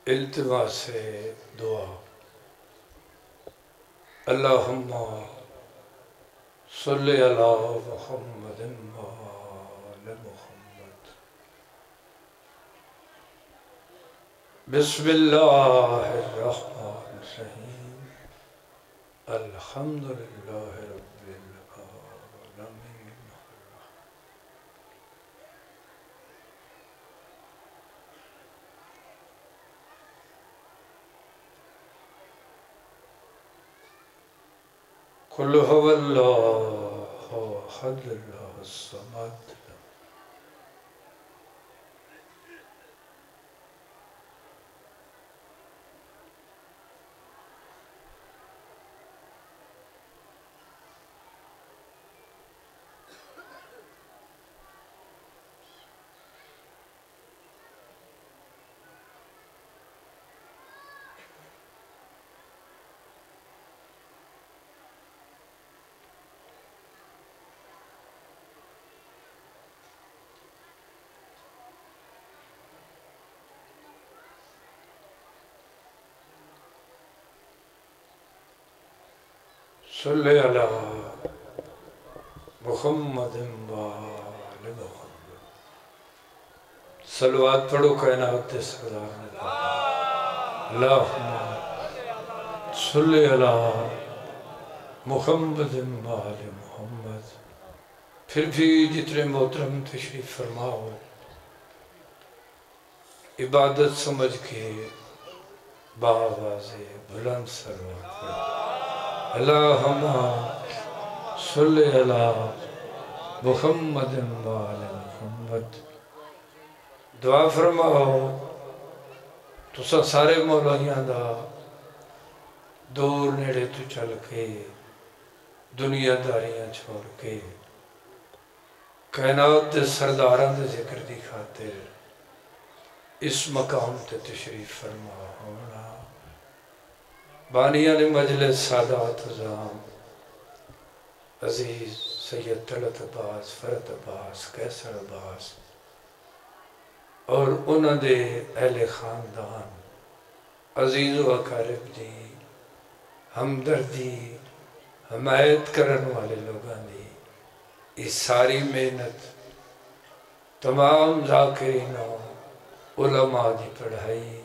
التماس دعا اللہم صلی علی محمد وآل محمد بسم اللہ الرحمن الرحیم الحمدللہ رب العالمین قل هو اللہ احد اللہ الصمد صلی علی محمد وآل محمد صلوات پڑھو کائنات کے سردار نے اللہم صلی علی محمد وآل محمد پھر بھی جتنے محترم تشریف فرماؤ عبادت سمجھ کے باواز بلند سلوات پڑھو اللہم صلی علی محمد وآل محمد دعا فرماؤ تسا سارے مولائیاں دا دور نیڑے تو چل کے دنیا داریاں چھوڑ کے کائنات دے سرداران دے ذکر دی خاطر اس مقام تے تشریف فرما ہونا بانیان مجلس سادات عظام عزیز سید طلعت عباس فرد عباس قیصر عباس اور انہوں دے اہل خاندان عزیز و اقارب دی ہمدردی حمایت کرن والے لوگاں دی اس ساری محنت تمام ذاکرین علماء دی پڑھائی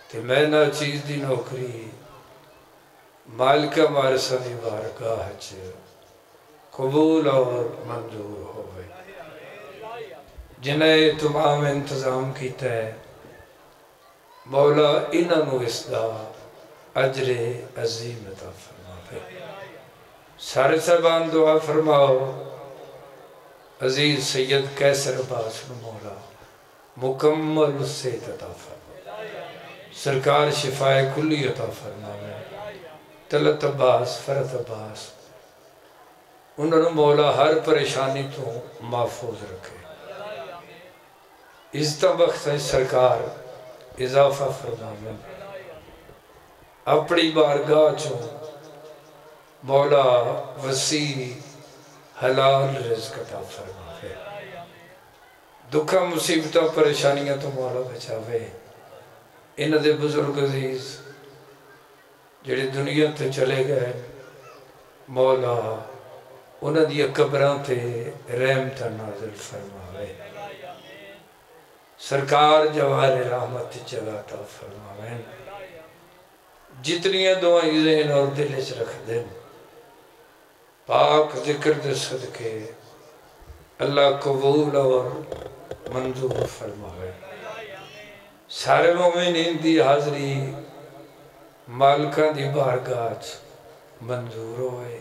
تے میں نہ چیز دی نوکری مالکہ مارسہ دی بارگاہ چ قبول اور منظور ہوئے جنہیں تمام انتظام کیتا ہے مولا انہوں اس دا اجر عظیم عطا فرماوے سارے صاحبان دعا فرماؤ عزیز سید قیصر عباس مولا مکمل صحت عطا فرماوے سرکار شفائے کلی عطا فرماوے طلعت عباس فرد عباس انہوں نے مولا ہر پریشانی تو محفوظ رکھے عزت وقت ہے سرکار اضافہ فرماوے اپنی بارگاہ چوں مولا وسیع حلال رزق عطا فرماوے دکھا مصیبتہ پریشانیاں تو مولا بچاوے انہوں دے بزرگ عزیز جڑے دنیا تے چلے گئے مولا انہوں دیا قبران تے رحمت نازل فرماوے سرکار جوار رحمت جگہ عطا فرماوے جتنی دعائیں ذہن اور دل چ رکھ دیں پاک ذکر دے صدقے اللہ قبول اور منظور فرماوے سارے مومنین دی حاضری مالکہ دی بارگاہ منظور ہوئے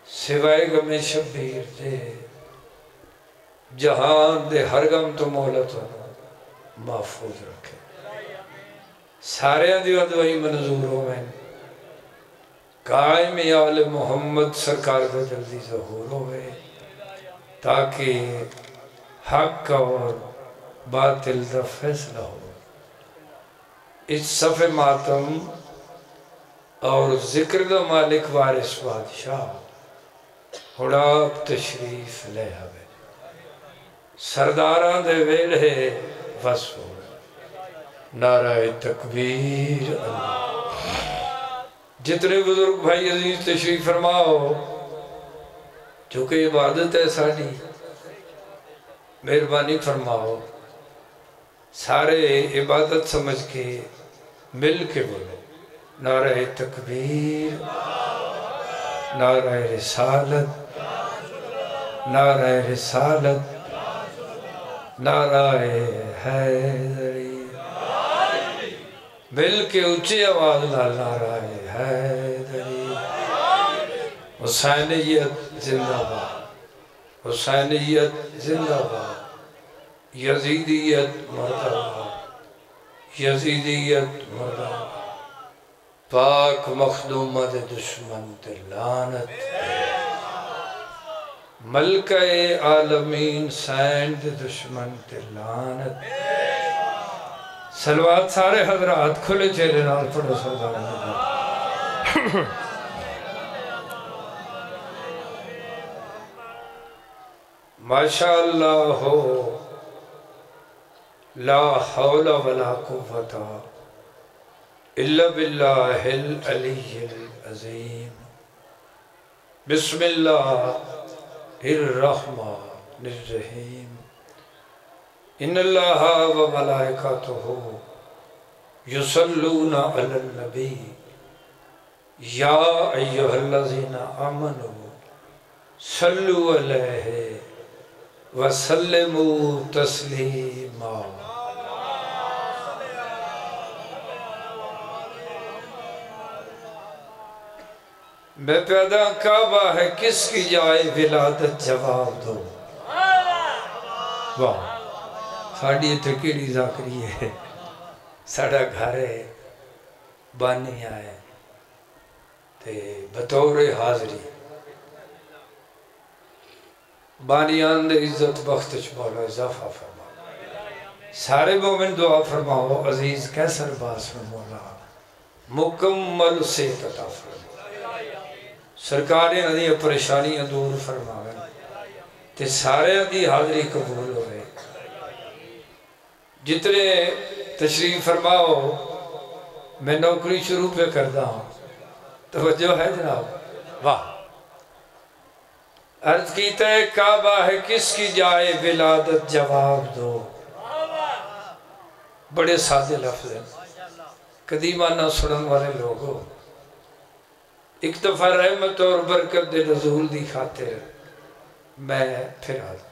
سوائے غم شبیر دے جہان دے ہر غم تو مولا تو محفوظ رکھے سارے دیو دعائی منظور ہوئے قائم آل محمد سرکار کا جلدی ظہور ہوئے تاکہ حق اور باطل دا فیصلہ ہو اس صفحہ ماتم اور ذکر دا مالک وارث بادشاہ ہڑاب تشریف لے آوے سرداران دے ویلے وصف ہوئے نعرہ تکبیر اللہ۔ جتنے بزرگ بھائی عزیز تشریف فرماؤ، چونکہ عبادت ہے ساری، مہربانی فرماؤ سارے عبادت سمجھ کے مل کے بولو نعرہ تکبیر، نعرہ رسالت، نعرہ رسالت، نعرہ حیدری، مل کے اونچی آواز نعرہ حیدری، حسینیت زندہ باد، حسینیت زندہ باد، یزیدیت مردہ باد، یزیدیت مردہ باد، پاک مخدومہ دے دشمن تے لعنت، ملکہ عالمین حسین دے دشمن تے لعنت۔ صلوات سارے حضرات کھلے چہرے نال پڑھو سردار اللہ۔ ماشاءاللہ ہو لا حول ولا قوت الا باللہ العلی العظیم۔ بسم اللہ الرحمن الرحیم۔ ان اللہ و ملائکتہ یصلون علی النبی یا ایہا الذین آمنوا صلوا علیہ وسلموا تسلیما۔ میں پیدا کعبہ ہے کس کی جائے ولادت جواب دو۔ واہ ساڑھی تکیڑی ذاکری ہے، ساڑھا گھر ہے، بانی آئے تے بطور حاضری بانیان دے عزت بختش مولا اضافہ فرماؤ۔ سارے مومن دعا فرماؤ عزیز کیسر باس میں مولا مکمل صحت عطا فرماؤ، سرکاریں ادھی پریشانیاں دور فرماؤں تے سارے ادھی حاضری قبول ہوئے۔ جتنے تشریف فرماؤ میں نوکری شروع پہ کرتا ہوں، توجہ ہے جناب؟ واہ عرض کیتا ہے کعبہ ہے کس کی جائے ولادت جواب دو۔ بڑے سادے لفظ ہیں، قدیمہ نہ سنن والے لوگوں، ایک دفعہ رحمت اور برکت دے نزول دی خاطر میں پھر آتا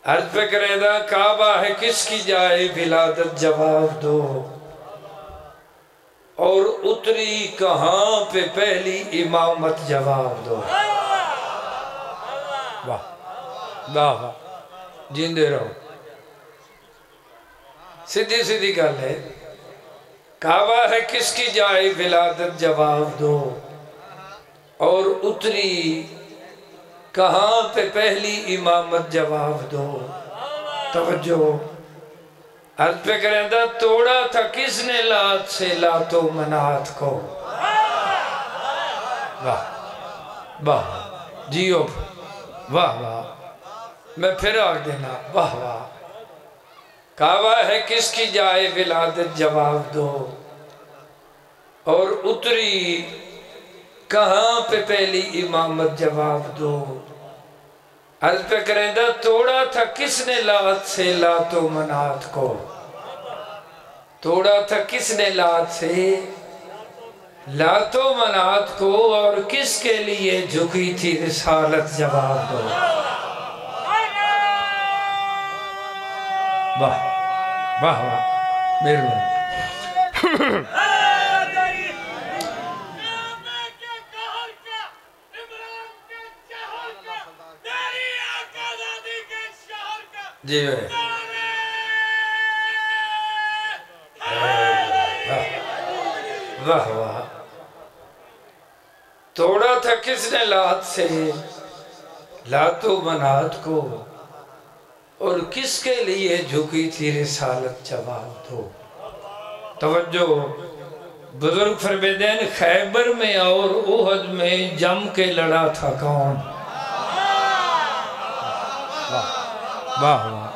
عرض پہ کرے دا کعبہ ہے کس کی جائے ولادت جواب دو، اور اتری کہاں پہ پہلی امامت جواب دو۔ واہ واہ واہ جیندے رہو، سیدھی سیدھی گل ہے، کعبہ ہے کس کی جائے ولادت جواب دو، اور اتری کہاں پہ پہلی امامت جواب دو۔ توجہ عرض پہ کریں دا توڑا تھا کس نے لات سے لات و منات کو۔ واہ واہ جیو واہ واہ میں پھر آگ دینا واہ واہ۔ کعبہ ہے کس کی جائے ولادت جواب دو، اور اتری کہاں پہ پہلی امامت جواب دو۔ عرض پہ کریں دا توڑا تھا کس نے لات سے لات و منات کو، توڑا تھا کس نے لات سے لات و منات کو، اور کس کے لیے جھکی تھی رسالت جواب دو۔ واہ واہ واہ مہربانی۔ جی واہ واہ توڑا تھا کس نے لات سے لات و منات کو، اور کس کے لیے جھکی تھی رسالت جواب دو۔ توجہ بزرگ فرمیدین خیبر میں اور احد میں جم کے لڑا تھا کون؟ واہ واہ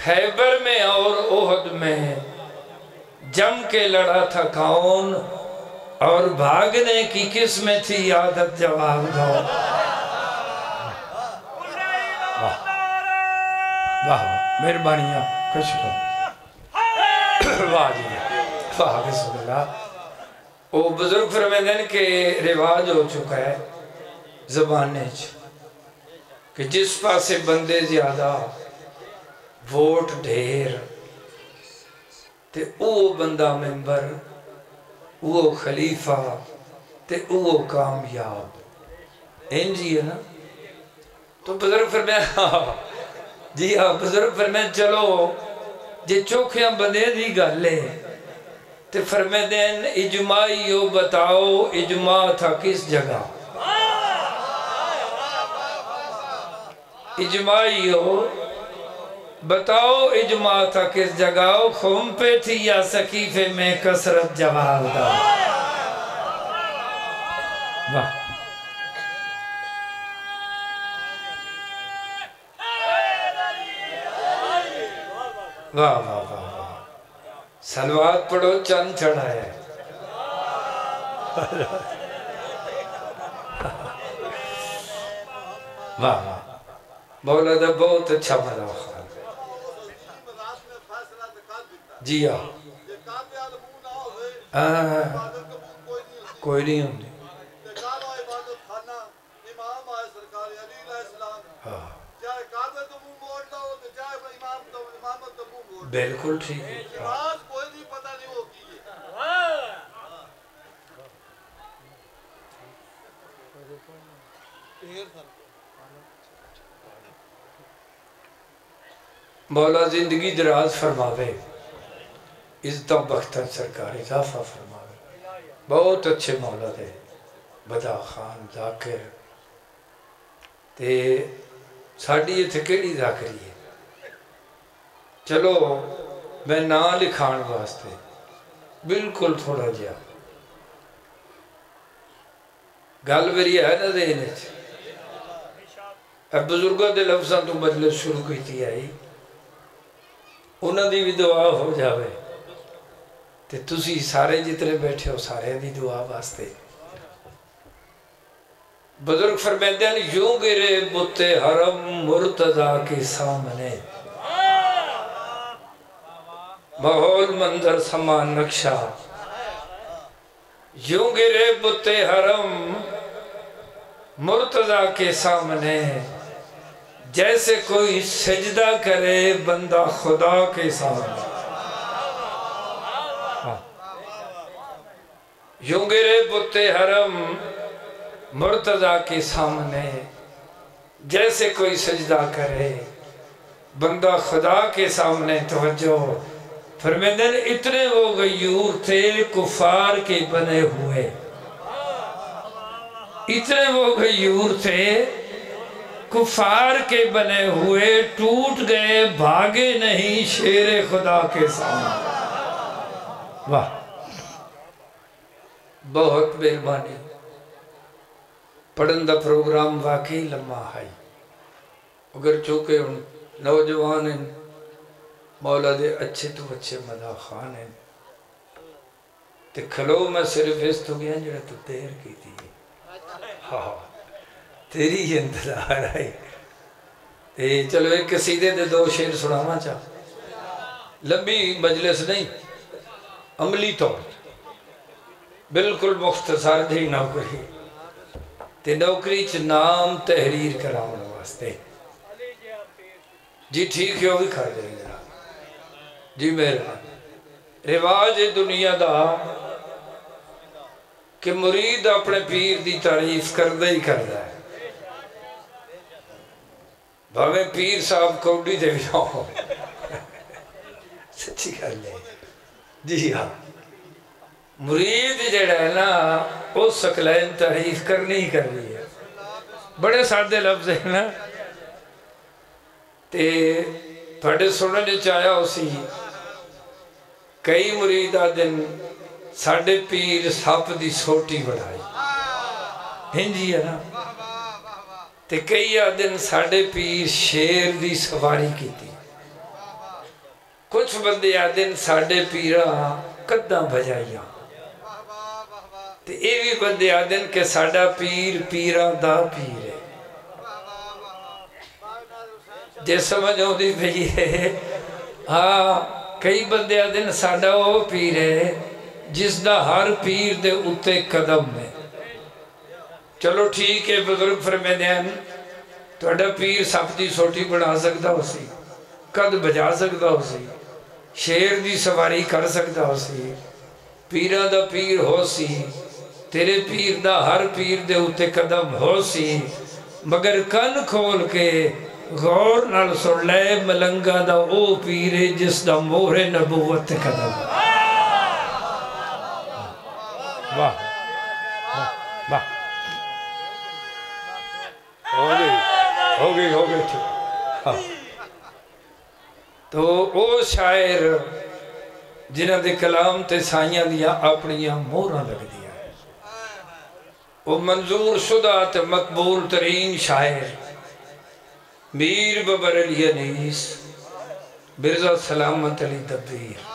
خیبر میں اور احد میں جم کے لڑا تھا کون، اور بھاگنے کی کس میں تھی عادت جواب دو۔ واہ مہربانیاں خوش رہو، واہ جی واہ بسم اللہ۔ وہ بزرگ فرمیندن کے رواج ہو چکا ہے زبانے کہ جس پاسے بندے زیادہ ووٹ ڈھیر تے او بندہ ممبر، او خلیفہ تے او کامیاب، جی ہے نا۔ تو بزرگ فرمایا جی ہاں، بزرگ فرمایا چلو جی چوکھیاں بندے دی گالے تے فرمیدین اجماعی ہو بتاؤ اجماع تھا کس جگہ، اجماعی ہو بتاؤ اجماع تھا کس جگہ، خم پہ تھی یا سقیفے میں کثرت جواب دا۔ واہ واہ واہ واہ، سلوات پڑھو چند چڑھا ہے۔ واہ واہ، مولا دا بہت اچھا ملا خان جی ہاں، کوئی نہیں ہوں بالکل ٹھیک ہے۔ مولا زندگی دراز فرماوے، عزت و بختر سرکار اضافہ فرماوے، بہت اچھے مولا دے، بدا خان ذاکر تے ساڑھی یہ تھے کیڑی ذاکری ہے۔ چلو میں نا لکھان واسطے بالکل تھوڑا جیا گل میری ہے نا ذہن وچ، اب بزرگوں دے لفظاں تو مجلس شروع کی تھی آئی، انہاں دی بھی دعا ہو جاوے تے تسی سارے جتنے بیٹھے ہو سارے دی دعا واسطے۔ بزرگ فرمیدن یوں گرے بت حرم مرتضیٰ کے سامنے، ماحول منظر سما نقشہ، یوں گرے بت حرم مرتضیٰ کے سامنے، جیسے کوئی سجدہ کرے بندہ خدا کے سامنے۔ یوں گرے بت حرم مرتضیٰ کے سامنے، جیسے کوئی سجدہ کرے بندہ خدا کے سامنے۔ توجہ فرمیدن اتنے وہ غیور تھے کفار کے بنے ہوئے، اتنے وہ غیور تھے کفار کے بنے ہوئے، ٹوٹ گئے بھاگے نہیں شیر خدا کے سامنے۔ واہ بہت مہربانی، پڑھن دا پروگرام واقعی لمحہ ہے، اگر چونکہ نوجوان ہیں مولا دے اچھے تو اچھے مدا خان ہیں تے کھلو میں صرف اس تو گیا جڑا تو دیر کی تھی، ہاں تیری ہی انتظار ہے۔ تے چلو ایک قصیدے دے دو شعر سناما چاہ، لمبی مجلس نہیں، عملی طور بالکل مختصر دی نوکری تے نوکری چ نام تحریر کراؤں واسطے جی ٹھیک ہے وہ بھی کھا دیں گے جی مہربان۔ رواج دنیا دا کہ مرید اپنے پیر دی تعریف کردہ ہی کردہ ہے، بھاویں پیر صاحب کوڑی دے جاؤ سچی کر لے جی ہاں، مرید جڑا ہے نا اس سکلین تعریف کرنی ہی کر رہی ہے، بڑے سادے لفظ ہیں نا تے تھوڑے سننے چاہیا اسی کئی مریدہ دن ساڑھے پیر ساپ دی سوٹی بڑھائی ہنجی ہے نا تے کئی دن ساڑھے پیر شیر دی سواری کی تھی کچھ بندے آدھے ساڑھے پیرا کداں بجائیاں تے اے بھی بندے آدھے کہ ساڑھا پیر پیرا دا پیر ہے جے سمجھ ہوں دی بھئی ہے ہاں کئی بندے آدھے ساڑھا وہ پیر ہے جس دا ہر پیر دے اتے قدم ہے چلو ٹھیک ہے بزرگ فرمیدے ہیں توڑا پیر سب دی سوٹی بڑھا سکتا ہو سی قد بجا سکتا ہو سی شیر دی سواری کر سکتا ہو سی پیرہ دا پیر ہو سی تیرے پیر دا ہر پیر دے اتے قدم ہو سی مگر کن کھول کے غور نال سن لے ملنگا دا او پیرے جس دا مور نبوت قدم واہ واہ ہو گئی تو او شاعر جنہ دے کلام تے سائیاں دیا اپنیاں مورا لگ دیا ہے وہ منظور شدہ تے مقبول ترین شاعر میر ببر علی انیس برزا سلامت علی دبیر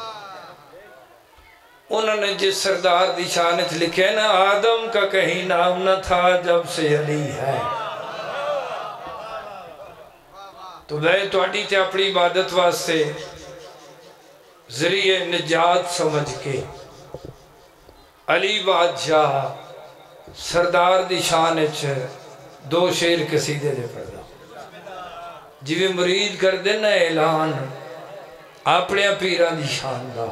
انہوں نے جس سردار دی شانت لکھے نا آدم کا کہیں نام نہ تھا جب سے علی ہے تو میں توڑی تے اپنی عبادت واسطے ذریعہ نجات سمجھ کے علی بادشاہ سردار دی شانچ دو شیر قصیدے دے پڑھا جیوے مرید کر دینا اعلان اپنے پیران دی شان دا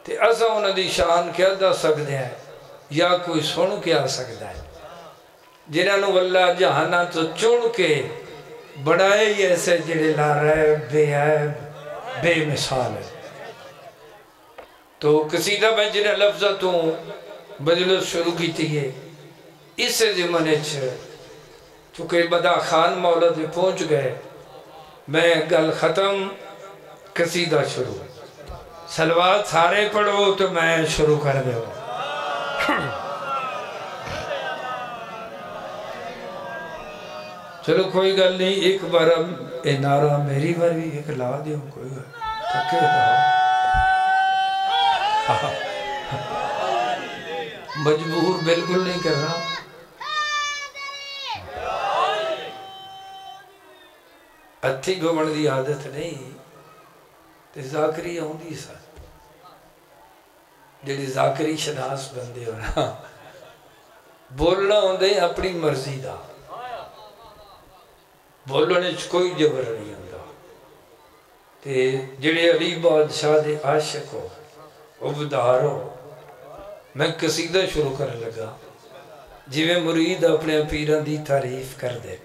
تے ایسا انہوں دی شان کیا دا سکتے ہیں یا کوئی سن کیا سکتا ہے جنہوں اللہ جہانا تو چون کے بڑھائے ہی ایسے جڑے لا ریب بے عیب بے مثال ہے تو قصیدہ میں جنہیں لفظہ تو بدلت شروع کی تھی اس سے زمانے چونکہ بدا خان مولا دے پہنچ گئے میں گل ختم قصیدہ شروع سلوات سارے پڑھو تو میں شروع کر دے ہوں چلو کوئی گل نہیں ایک بار اے نعرہ میری بار بھی ایک لا دے ہوں کوئی گل تھکے تو مجبور بالکل نہیں کر رہا اتھی گھومن دی عادت نہیں تے ذاکری ہوں دی سا جڑی ذاکری شناس بندے ہو رہا بولنا ہوں دے اپنی مرضی دا بولنے کوئی جبر نہیں ہوں دا تے جڑے علی بادشاہ دے عاشق ہو عبدار ہو میں قصیدہ شروع کرنے لگا جیویں مرید اپنے پیران دی تعریف کر دے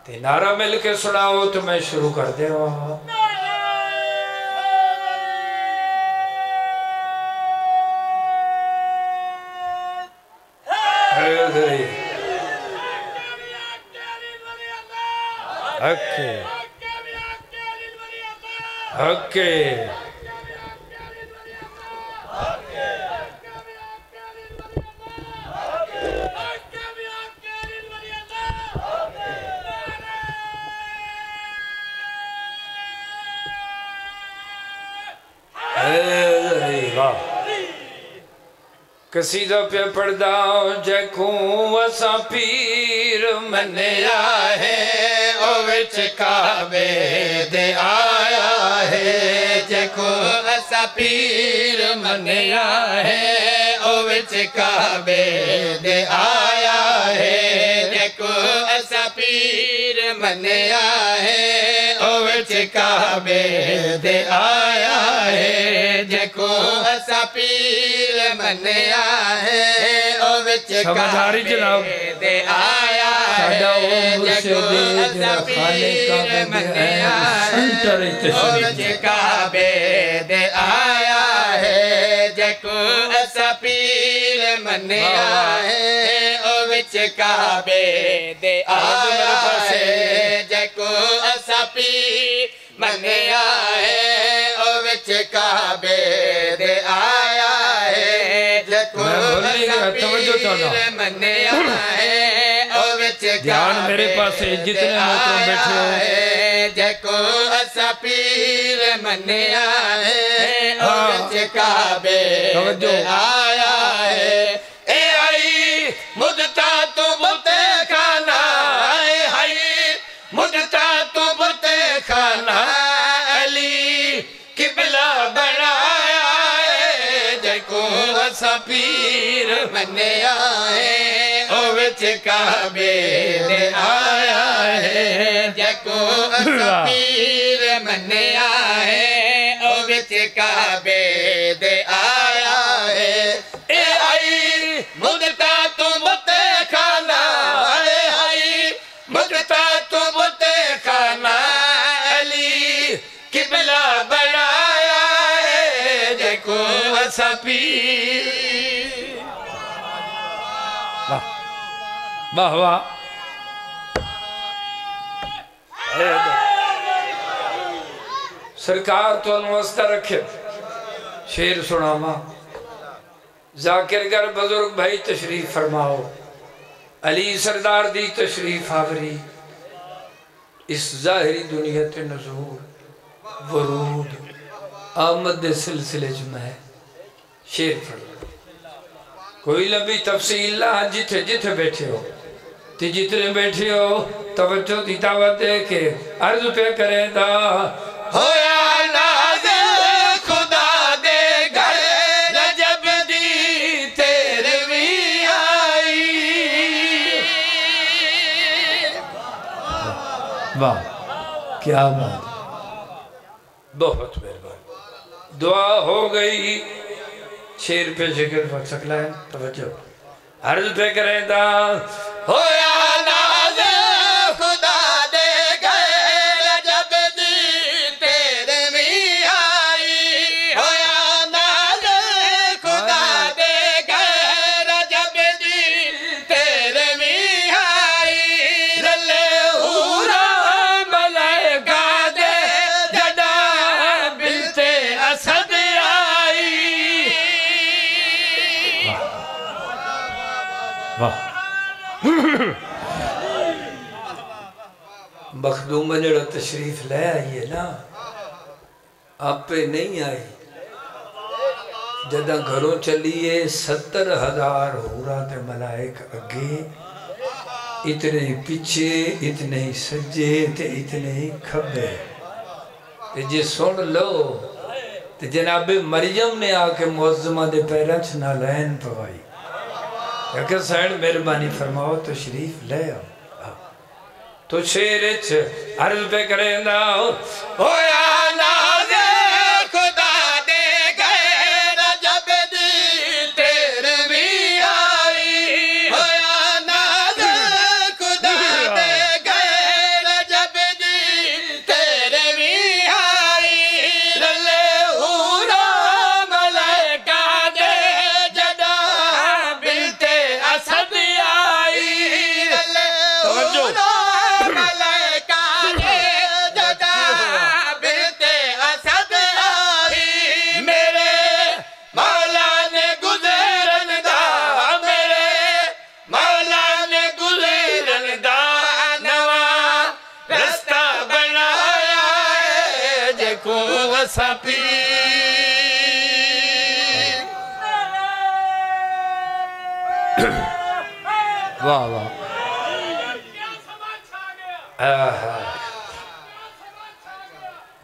تے نعرہ مل کے سناؤ تو میں شروع کر دے ہوں اوکے قصیدہ پہ پڑھداؤں جیکوں وسا پیر منیا ہے او وچ کعبے دے آیا ہے جیکوں وسا پیر منیا ہے او وچ کعبے دے آیا ہے جیکوں وسا پیر منیا ہے او وچ کعبے دے آیا ہے جیکوں وسا پیر منیا ہے او وچ کعبے دے آیا ہے جیکوں وسا پیر منیا ہے او وچ کعبے دے آیا ہے جیکوں وسا پیر منیا ہے او وچ کعبے دے آیا ہے جیکوں وسا پیر منیا ہے او وچ کعبے دے آیا ہے جیکوں وسا پیر منیا ہے او وچ کعبے دے آیا ہے جیکو اسا پیر منیا ہے وچ کعبے دے آیا ہے اے آئی مدتا تو بتے کھانا اے آئی مدتا تو بتے کھانا علی قبلہ بنایا ہے جیکو اسا پیر منیا ہے وچ کعبے دے آیا ہے جیکو اسا پیر منیا ہے وچ کعبے دے آیا ہے اے آئی مدتا تو بتے کھانا اے آئی مدتا تو بتے کھانا علی قبلہ بنایا ہے جیکو اسا پیر واہ واہ سرکار تو انوستہ رکھے شیر سنا ماں ذاکر گر بزرگ بھائی تشریف فرماؤ علی سردار دی تشریف آوری اس ظاہری دنیا تے نظور ورود آمد دے سلسلے جمعہ شیر فرماؤ کوئی لمبی تفصیل نہ جتھے جتھے بیٹھے ہو تی جتنے بیٹھے ہو توجہ دی دعوت دے کے عرض پہ کریں دا ہویا نازل خدا دے گھر رجب دی تیرویں آئی واہ کیا بات بہت مہربان دعا ہو گئی شیر پہ ذکر وقت سکلا ہے توجہ عرض پہ کریں دا ہویا نازل خدا دے گھر رجب دی تیرویں آئی ہویا نازل خدا دے گھر رجب دی تیرویں آئی رلے ہورا ملائکہ دے جدا بنت اسد آئی واہ مخدوم جڑا تشریف لے آئیے نا آپ پہ نہیں آئی جدہ گھروں چلیے 70,000 ہورا تے ملائک اگے اتنے ہی پیچھے اتنے ہی سجے تے اتنے ہی کھبے تے جے سن لو تے جناب مریم نے آکے معظمہ دے پیرن چھنا لین پوائی کہ سین مہربانی فرماؤ تشریف لے آؤ تو شیرچ عرض پہ کریں دا ہویا نازل خدا دے گھر رجب دی تیرویں آئی ہویا نازل خدا دے گھر رجب دی تیرویں آئی رلے ہورا ملائکہ دے جدا بنت اسد آئی رلے ہورا ملائکہ دے جدا بنت اسد آئی میرے مولا نے گزرن دا میرے مولا نے گزرن دا نواں رستہ بنایا ہے جیکو اسا پیر واہ واہ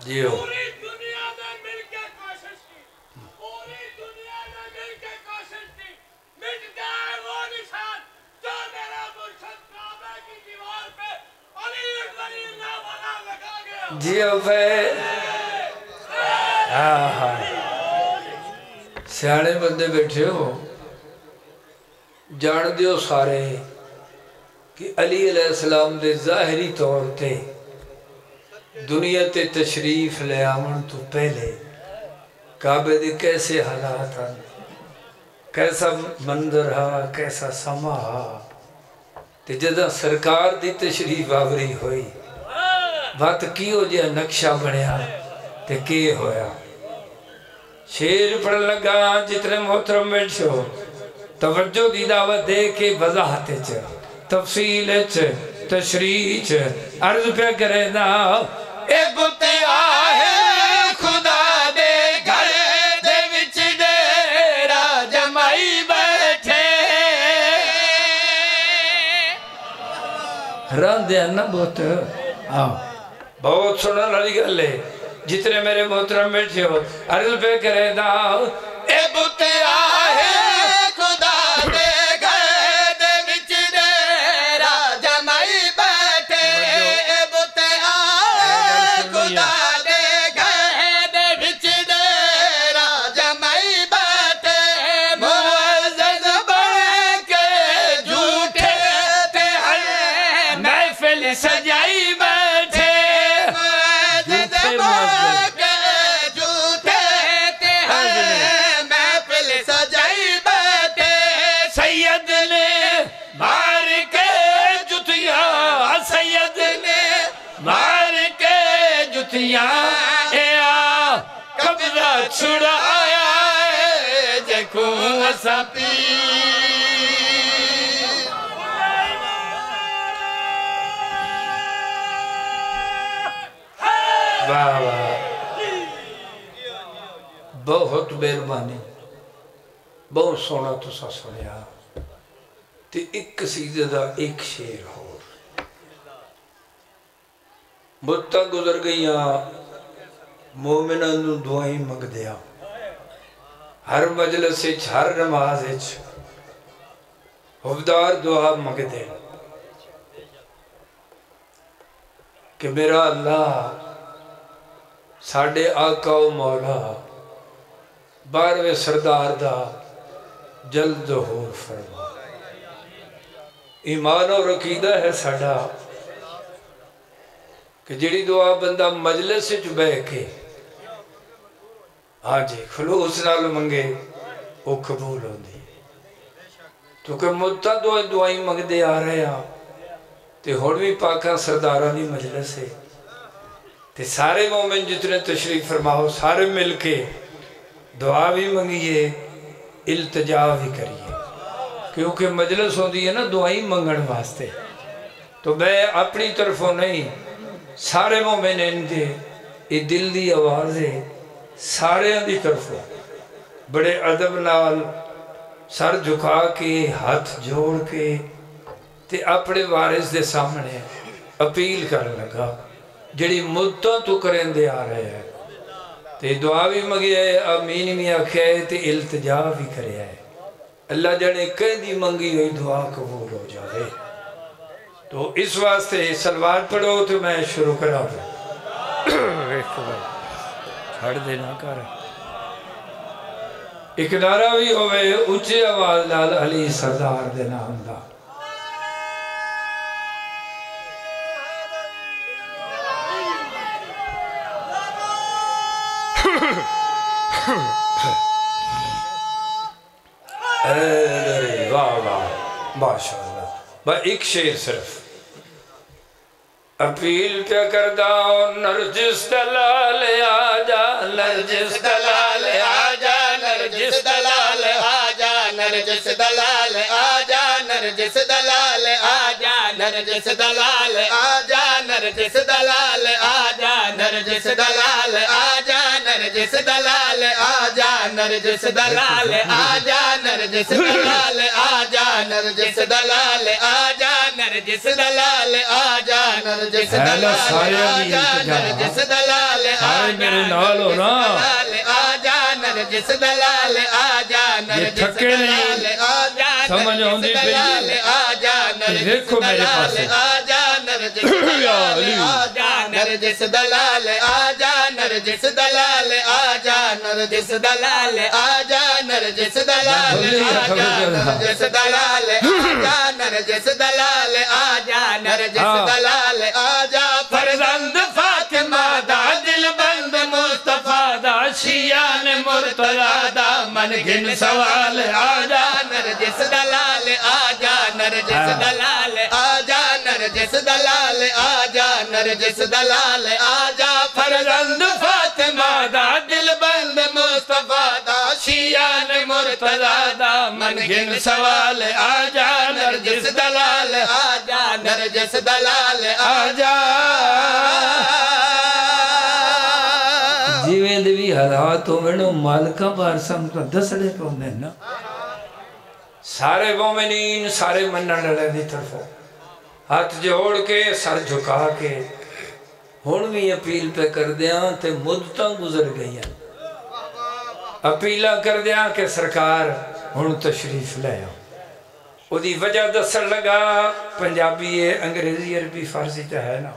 جیو پوری دنیا میں مل کے کوشش کی پوری دنیا میں مل کے کوشش کی مٹ گئے وہ نشان جو میرا مرشد کعبہ کی دیوار پہ علی ولی اللہ والا لگا گیا جیو بے سیانے بندے بیٹھے ہو جان دیو سارے کہ علی علیہ السلام دے ظاہری طور تے دنیا تے تشریف لے آمن تو پہلے کعبے دے کیسے حالات ہیں کیسا منظر ہا کیسا سما ہا تے جدہ سرکار دی تشریف آوری ہوئی بات کیو جیا نقشہ بڑھیا تے کی ہویا شیر پڑھ لگا جتنے محترم بیٹھو توجہ دی دعوت دے کے وضاحت تفصیل تشریح عرض پہ کرے نا اے بتیا ہے خدا دے گھر دے وچ ڈیرا جمائی بیٹھے راندے ہیں نا بہت بہت سنن والی گل ہے جتنے میرے محترم بیٹھے ہو عرض پہ کرے دا اے بتیا ہے خدا دے گھر دے وچ ڈیرا جمائی بیٹھے اے بتیا ہے خدا دے گھر دے وچ ڈیرا جمائی بیٹھے معزز بن کے جھوٹے تے ہر محفل سجائی بیٹھے سید نے مار کے جتیاں سید نے مار کے جتیاں اے آ قبضہ چھڑایا ہے جکو اسا پی واہ واہ بہت مہربانی بہت سونا تسا سنیا تے ایک قصیدے دا ایک شعر ہو مدتاں گزر گئیاں مومناں نوں دعائیں منگ دیا ہر مجلس وچ ہر نماز وچ حفدار دعا منگ دے کہ میرا اللہ ساڑھے آقا و مولا 12ویں سردار دا جلد ظہور فرما ایمان اور عقیدہ ہے ساڑھا کہ جڑی دعا بندہ مجلس سے جو بے کے ہاں جی خلوص نال منگے وہ قبول ہو دی تو کہ مدتا دعائیں منگ دے آ رہے ہیں تے ہوڑوی پاکاں سردارہ دی مجلس ہے تے سارے مومن جتنے تشریف فرماؤ سارے مل کے دعا بھی منگیے التجا بھی کریے کیونکہ مجلس ہوندی ہے نا دعائیں منگن واسطے تو میں اپنی طرفوں نہیں سارے مومنین دے یہ دل دی آواز ہے سارے دی طرفوں بڑے ادب نال سر جھکا کے ہاتھ جوڑ کے تے اپنے وارث دے سامنے اپیل کرنے لگا جڑی مدتوں تو کریں دے آ رہے ہیں تے دعا بھی منگی ہے آمین بھی آکھے ہے تے التجا بھی کرے ہے اللہ جانے کہیں دی منگی ہوئی دعا قبول ہو جائے تو اس واسطے سلوات پڑھو تو میں شروع کرا دوں چھڑ دینا کر ایک نعرہ بھی ہوئے اچھے آواز لال علی سردار دے نام دا واہ واہ ماشاءاللہ با ایک شعر صرف اپیل پہ کردہ نرجس دلال آجا نرجس دلال آجا نرجس دلال آجا نرجس دلال آجا نرجس دلال آجا نرجس دلال آجا نرجس دلال آجا نرجس دلال آجا نرجس دلال آجا نرجس دلال آجا نرجس دلال آجا نرجس دلال آجا نرجس دلال آجا نرجس دلال آجا نرجس دلال آجا نرجس دلال آجا نرجس دلال آجا سمجھ ہوندی پئی آجا نرجس دلال آجا نرجس دلال آجا نرجس دلال آجا نرجس دلال آجا نرجس دلال آجا نرجس دلال آجا نرجس دلال آجا نرجس دلال آجا نرجس دلال آجا فرزند فاطمہ دا دل بند مصطفیٰ دا شیعان مرتضی دا من گن سوال آجا نرجس دلال آجا نرجس دلال آجا نرجس دلال آجا نرجس دلال آجا فرزند فاطمہ دا دل بند مصطفیٰ دا شیعان مرتضی دا من گن سوال آجا نرجس دلال آجا نرجس دلال آجا جیویں دے بھی حالات ہوئے نا مالکہ بار سمتا دسڑے پہنے نا سارے مومنین سارے منہ لڑے دی طرف ہاتھ جوڑ کے سر جھکا کے ہون بھی اپیل پہ کر دیا تے مدتاں گزر گئی ہیں اپیلہ کر دیا کہ سرکار ہون تشریف لے آؤ وہ دی وجہ دسر لگا پنجابی ہے انگریزی عربی فارسی تے ہے نا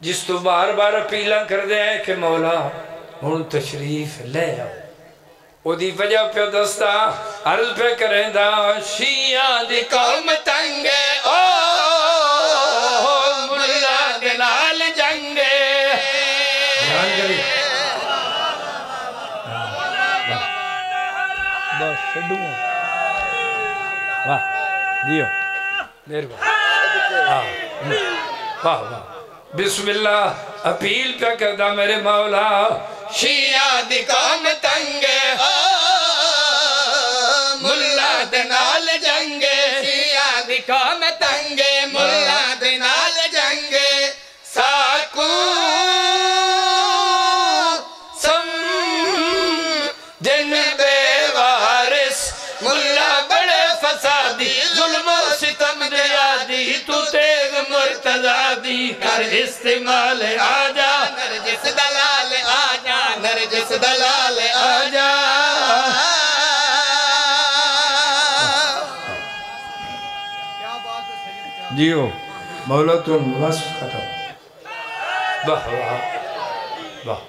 جس تو بار بار اپیلہ کر دیا ہے کہ مولا ہون تشریف لے آؤ وہ دی وجہ پہ دستا عرض پہ کریں دا شیعہ دی قوم تنگے او ملا دلال جنگے جان کری بس شڈو واہ دیو دیر واہ واہ بسم اللہ اپیل پہ کردہ میرے مولا شیعہ دی قوم تنگے ملا دنال جنگے شیعہ دی قوم تنگے ملا دنال جنگے ساکو سم جن بے وارث ملا بڑے فسادی ظلم و ستم دیادی تو تیغ مرتضی دی کر استعمال آجا نرجس دلال آجا نرجس دلال آجا جیو مولا تم وصف ختم واہ واہ واہ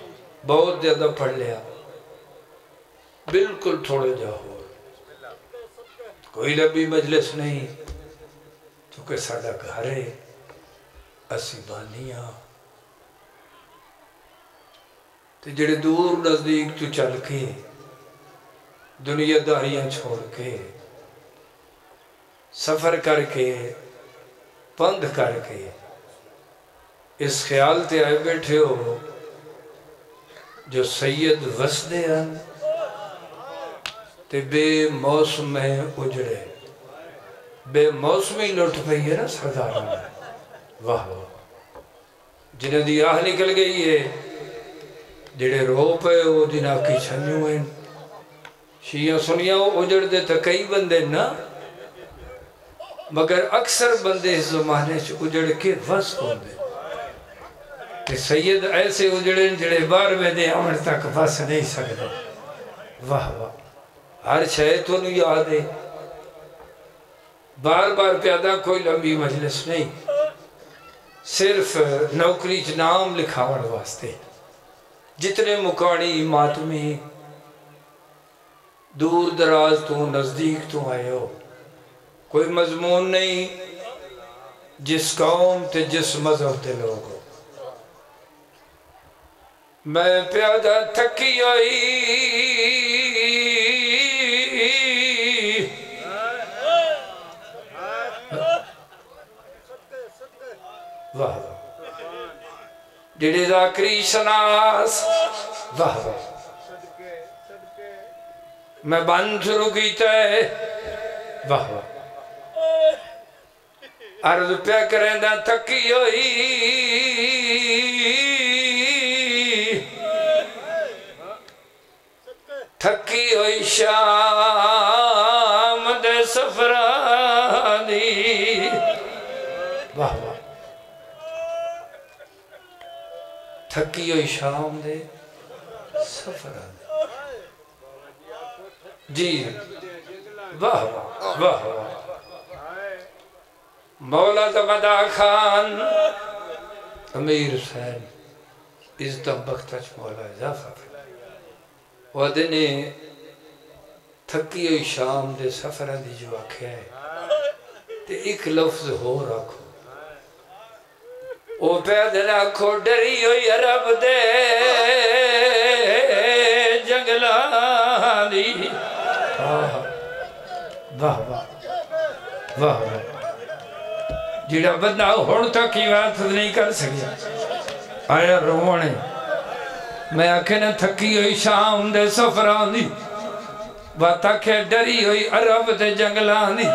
بہت زیادہ پڑھ لیا بالکل تھوڑے جاؤ کوئی لبی مجلس نہیں چونکہ ساڑھا گھرے اسی بانیاں تے جڑے دور نزدیک تو چل کے دنیا داریاں چھوڑ کے سفر کر کے پند کر کے اس خیال تے آئے بیٹھے ہو جو سید وسدے ہیں تے بے موسم میں اجڑے بے موسمی لٹ پہی ہے نا سردار میں واہ واہ جنہیں دی آہ نکل گئی ہے جڑے رو پہ وہ دن آکی چھنیوں ہیں شیعہ سنیاں اجڑ دے تا کئی بندے نا مگر اکثر بندے اس زمانے سے اجڑ کے وصف ہوں دے کہ سید ایسے اجڑیں جڑے بار میں دے عمر تک بس نہیں سکتے واہ واہ ہر شاید تو نہیں یاد ہے بار بار پیادہ کوئی لمبی مجلس نہیں صرف نوکری نام لکھاوڑ واسطے جتنے مکانی ماتمی دور دراز تو نزدیک تو آئے ہو کوئی مضمون نہیں جس قوم تے جس مذہب تے لوگ ہو میں پیادہ تھکی ہوئی واہ جڑے ذاکری شناس واہ میں بند شروع کیتا ہے واہ عرض پہ کریں دا تھکی ہوئی تھکی ہوئی شام دے سفرانی واہ واہ تھکی ہوئی شام دے سفرانی جی واہ واہ واہ واہ مولا زبدہ خان امیر حسین عزتم بختش مولا اضافہ وہ دنے تھکی ہوئی شام دے سفران دی جو آکھے ہے تے ایک لفظ ہو رکھو او پیدل آکھو ڈری ہوئی عرب دے جنگلان دی واہ واہ واہ واہ جیڑا بندہ ہون تک ہی بات نہیں کر سکیا آیا رونے میں آکھے نہ تھکی ہوئی شام دے سفران دی بات آکھے ڈری ہوئی عرب دے جنگلان دی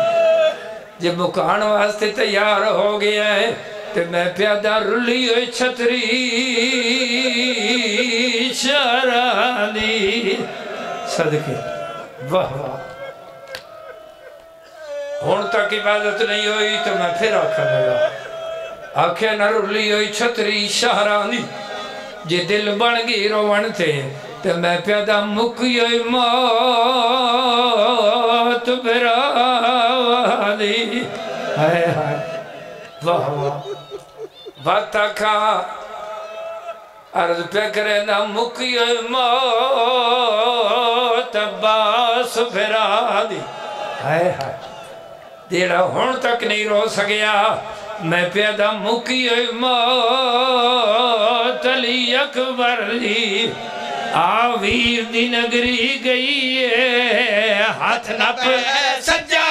جب مکان واسطے تیار ہو گیا ہے تے میں پیادہ رلی ہوئی چھتری شہراں دی صدقے واہ واہ ہون تک عبادت نہیں ہوئی تو میں پھر آکھا لگا آکھے نہ رلی ہوئی چھتری شہراں دی جے دل بن گئی روان تھے تو میں پیدا مکی ہوئی موت براہ دی ہائے ہائے واہ واہ باتا کھا عرض پہ کرے نہ مکی ہوئی موت باس براہ دی ہائے ہائے دیڑا ہون تک نہیں رو سکیا میں پیدا مکی ہوئی موت علی اکبر دی آویر دی نگری گئی ہے ہاتھ نہ پہ سجا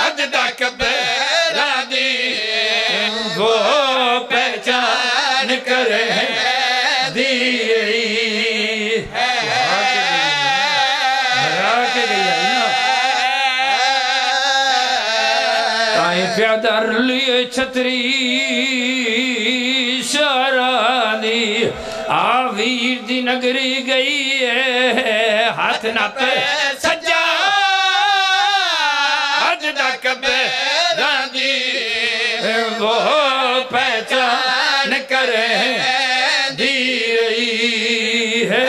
اجدہ کبیرہ دی وہ پہچان کرے دی پیادر لیے چھتری شہرانی آویر دی نگری گئی ہے ہاتھ نہ پہ سجا اجدہ کبیرہ دی وہ پہچان کرے دی رہی ہے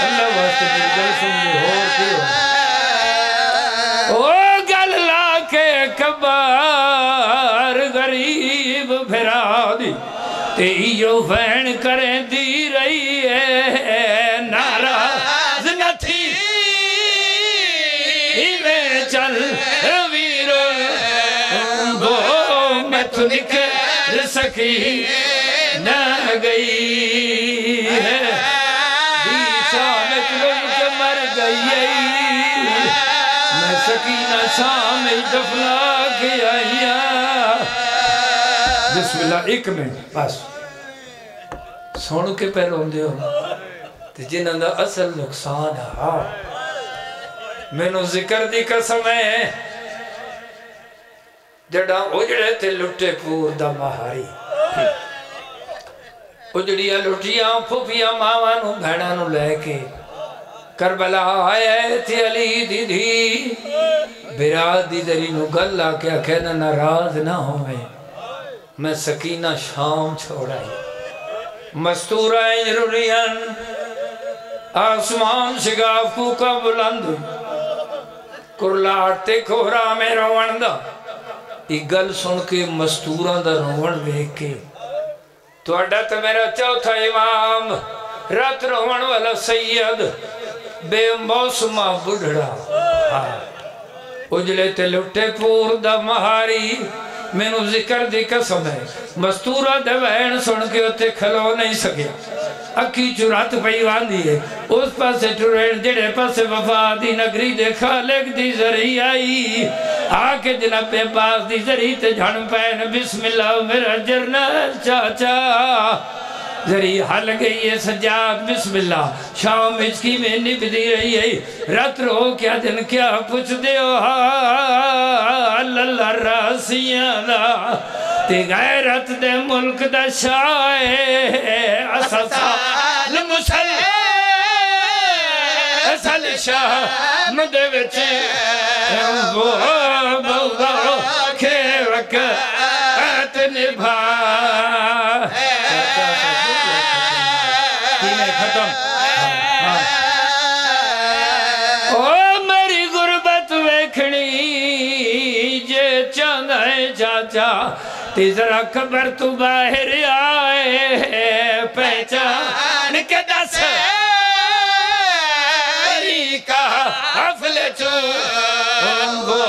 اللہ واسطے میری گل سمجھے ہو کیوں کبار غریب بھرا دی تیو فین کریں دی رہی ہے ناراض نہ تھی میں چل ویرو وہ میں تو نکل سکی نہ گئی ہے بیچانت لوگ کے مر گئی میں سکینہ شام دفلا کے آئیا بسم اللہ ایک میں بس سونو کے پہ روندے ہو جنہاں دا اصل نقصان ہے میں نو ذکر دی قسم ہے جڑا اجڑے تے لٹے پور دا مہاری اجڑیاں لٹیاں پھوپیاں ماوانو بھیڑانو لے کے کربلا آئے تھی علی دی دی براد دی دری نو گلہ کیا کہنا ناراض نہ ہوئے میں سکینہ شام چھوڑائی مستورائیں روریاں آسمان شگاف کوکا بلند کرلاٹتے کھورا میں روان دا ایک گل سن کے مستوراں دا روان بیک کے تو اڈت میرا چوتھا امام رات روان والا سید بے موسمہ بڑھڑا اجلے تے لٹے پور دا مہاری میں نو ذکر دی قسم ہے مستورہ دے بہن سن کے اتے کھلو نہیں سکیا اکی چرات پیوان دیئے اس پاسے ٹرین جڑے پاسے وفا دی نگری دے خالق دی ذریع آئی آکے جناب پہ پاس دی ذریع تے جھن پہن بسم اللہ میرا جرنل چاچا ذریع حل گئی ہے سجاد بسم اللہ شام اچکی میں نب دی رہی ہے رات رو کیا دن کیا پوچھ دے ہو اللہ راسیاں دا تے غیرت دے ملک دا شائے اسال مسل اسال شاہ مدے وچے وہ بوضا کھے وقت نبھا ختم او میری غربت ویکھنی جے چاندہ ہے چاچا تی ذرا قبر تو باہر آئے پہچان کے دس کا حفل چون وہ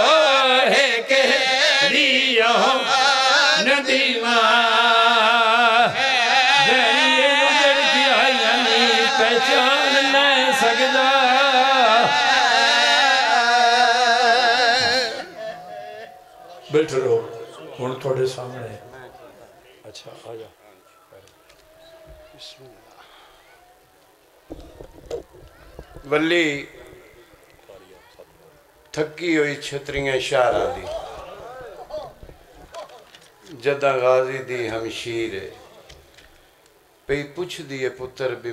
ہے کہ لیوں ندیمہ پہچان نہیں سکتا بیٹھ رہو ہون تھوڑے سامنے اچھا آجا بسم اللہ ولی تھکی ہوئی چھتریاں شہرہ دی جدہ غازی دی ہمشیر پئی پوچھ دیے پتر بھی